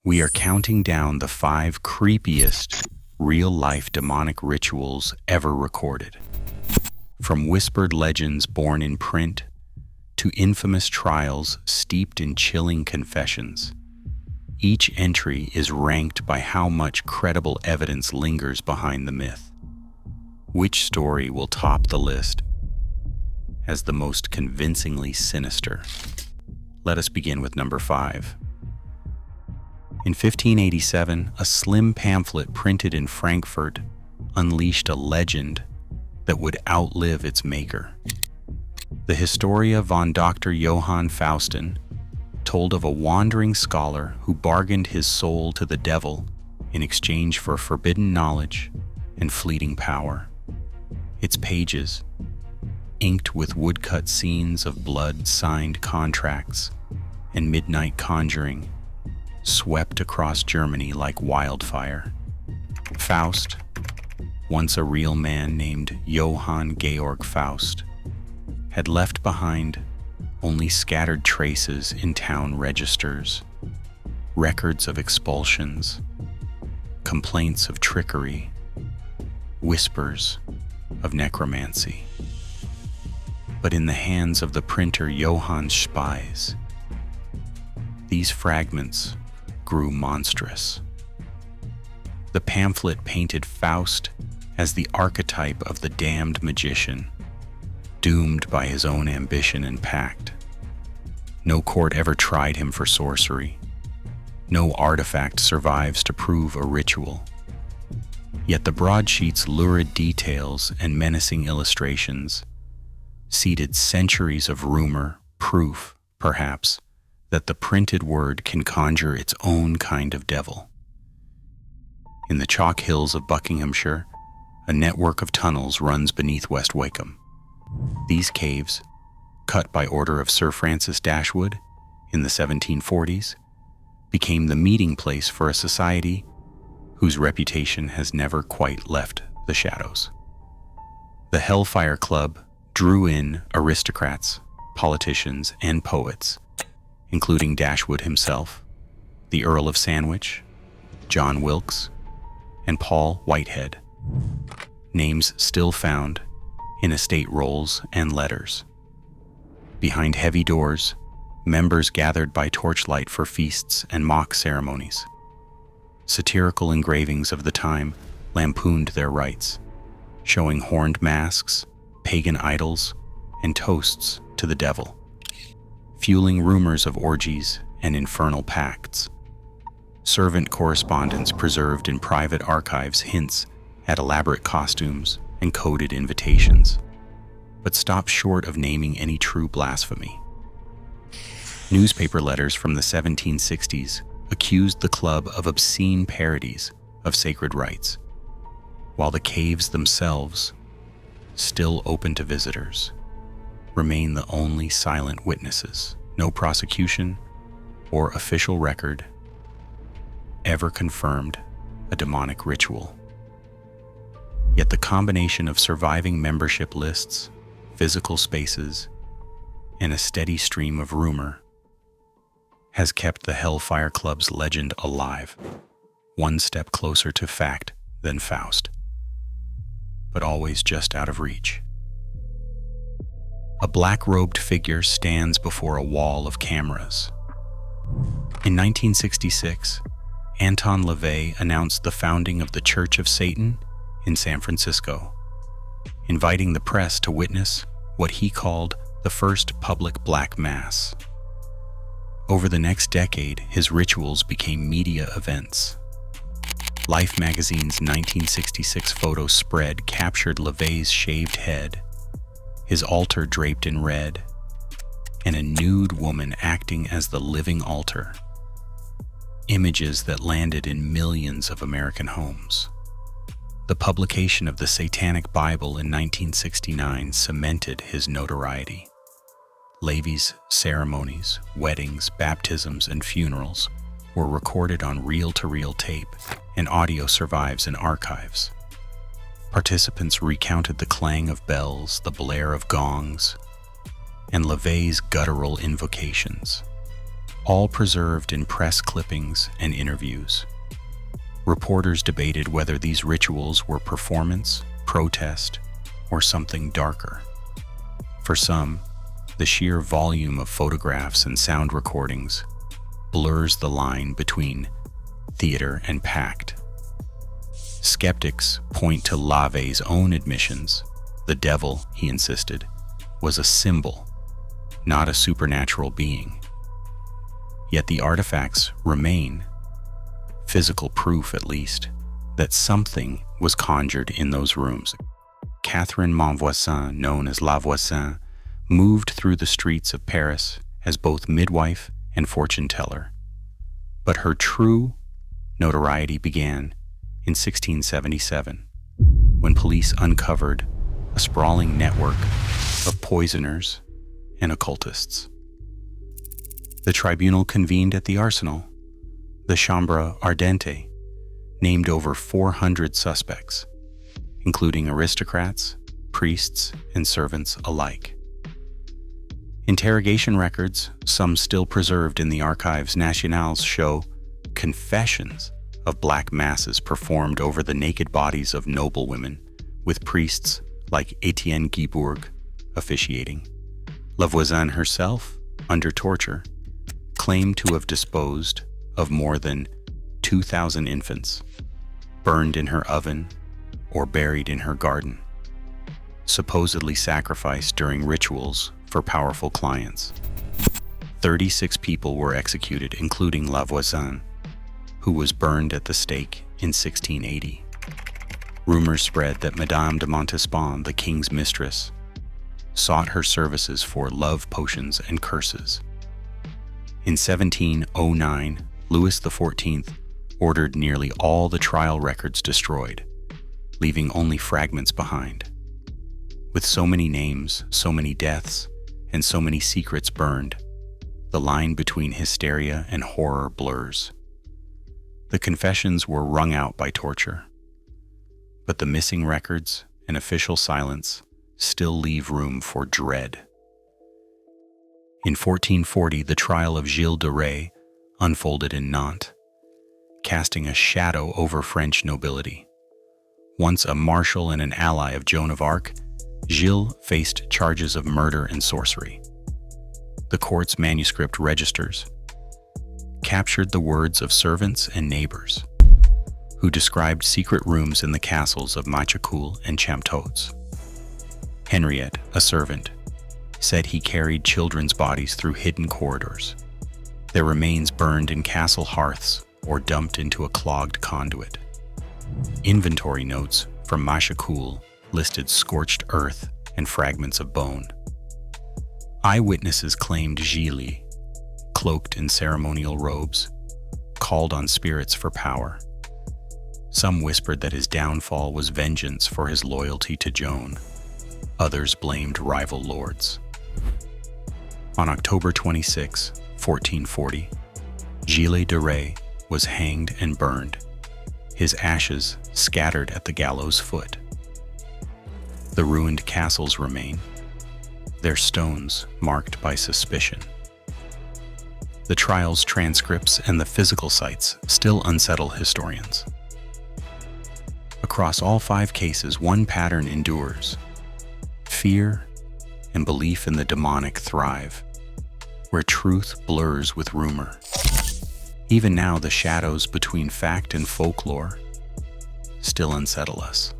We are counting down the 5 creepiest real-life demonic rituals ever recorded. From whispered legends born in print to infamous trials steeped in chilling confessions, each entry is ranked by how much credible evidence lingers behind the myth. Which story will top the list as the most convincingly sinister? Let us begin with number 5. In 1587, a slim pamphlet printed in Frankfurt unleashed a legend that would outlive its maker. The Historia von Dr. Johann Faustin told of a wandering scholar who bargained his soul to the devil in exchange for forbidden knowledge and fleeting power. Its pages, inked with woodcut scenes of blood-signed contracts and midnight conjuring, swept across Germany like wildfire. Faust, once a real man named Johann Georg Faust, had left behind only scattered traces in town registers, records of expulsions, complaints of trickery, whispers of necromancy. But in the hands of the printer Johann Spies, these fragments grew monstrous. The pamphlet painted Faust as the archetype of the damned magician, doomed by his own ambition and pact. No court ever tried him for sorcery. No artifact survives to prove a ritual. Yet the broadsheet's lurid details and menacing illustrations seeded centuries of rumor, proof, perhaps, that the printed word can conjure its own kind of devil. In the chalk hills of Buckinghamshire, a network of tunnels runs beneath West Wakeham. These caves, cut by order of Sir Francis Dashwood in the 1740s, became the meeting place for a society whose reputation has never quite left the shadows. The Hellfire Club drew in aristocrats, politicians, and poets, including Dashwood himself, the Earl of Sandwich, John Wilkes, and Paul Whitehead, names still found in estate rolls and letters. Behind heavy doors, members gathered by torchlight for feasts and mock ceremonies. Satirical engravings of the time lampooned their rites, showing horned masks, pagan idols, and toasts to the devil, fueling rumors of orgies and infernal pacts. Servant correspondence preserved in private archives hints at elaborate costumes and coded invitations, but stopped short of naming any true blasphemy. Newspaper letters from the 1760s accused the club of obscene parodies of sacred rites, while the caves themselves, still open to visitors, remain the only silent witnesses. No prosecution or official record ever confirmed a demonic ritual. Yet the combination of surviving membership lists, physical spaces, and a steady stream of rumor has kept the Hellfire Club's legend alive, one step closer to fact than Faust, but always just out of reach. A black-robed figure stands before a wall of cameras. In 1966, Anton LaVey announced the founding of the Church of Satan in San Francisco, inviting the press to witness what he called the first public black mass. Over the next decade, his rituals became media events. Life magazine's 1966 photo spread captured LaVey's shaved head, his altar draped in red, and a nude woman acting as the living altar. Images that landed in millions of American homes. The publication of the Satanic Bible in 1969 cemented his notoriety. Levi's ceremonies, weddings, baptisms, and funerals were recorded on reel-to-reel tape, and audio survives in archives. Participants recounted the clang of bells, the blare of gongs, and LaVey's guttural invocations. all preserved in press clippings and interviews. Reporters debated whether these rituals were performance, protest, or something darker. For some, the sheer volume of photographs and sound recordings blurs the line between theater and pact. Skeptics point to LaVey's own admissions. The devil, he insisted, was a symbol, not a supernatural being. Yet the artifacts remain, physical proof at least, that something was conjured in those rooms. Catherine Monvoisin, known as La Voisin, moved through the streets of Paris as both midwife and fortune teller. But her true notoriety began in 1677, when police uncovered a sprawling network of poisoners and occultists. The tribunal convened at the Arsenal, the Chambre Ardente, named over 400 suspects, including aristocrats, priests, and servants alike. Interrogation records, some still preserved in the Archives Nationales, show confessions of black masses performed over the naked bodies of noblewomen, with priests like Etienne Guibourg officiating. La Voisin herself, under torture, claimed to have disposed of more than 2,000 infants, burned in her oven or buried in her garden, supposedly sacrificed during rituals for powerful clients. 36 people were executed, including La Voisin, who was burned at the stake in 1680. Rumors spread that Madame de Montespan, the king's mistress, sought her services for love potions and curses. In 1709, Louis XIV ordered nearly all the trial records destroyed, leaving only fragments behind. With so many names, so many deaths, and so many secrets burned, the line between hysteria and horror blurs. The confessions were wrung out by torture, but the missing records and official silence still leave room for dread. In 1440, the trial of Gilles de Rais unfolded in Nantes, casting a shadow over French nobility. Once a marshal and an ally of Joan of Arc, Gilles faced charges of murder and sorcery. The court's manuscript registers captured the words of servants and neighbors who described secret rooms in the castles of Machecoul and Champtots. Henriette, a servant, said he carried children's bodies through hidden corridors, their remains burned in castle hearths or dumped into a clogged conduit. Inventory notes from Machecoul listed scorched earth and fragments of bone. Eyewitnesses claimed Gilles, cloaked in ceremonial robes, called on spirits for power. Some whispered that his downfall was vengeance for his loyalty to Joan. Others blamed rival lords. On October 26, 1440, Gilles de Rais was hanged and burned, his ashes scattered at the gallows foot. The ruined castles remain, their stones marked by suspicion. The trial's transcripts and the physical sites still unsettle historians. Across all 5 cases, one pattern endures. Fear and belief in the demonic thrive, where truth blurs with rumor. Even now, the shadows between fact and folklore still unsettle us.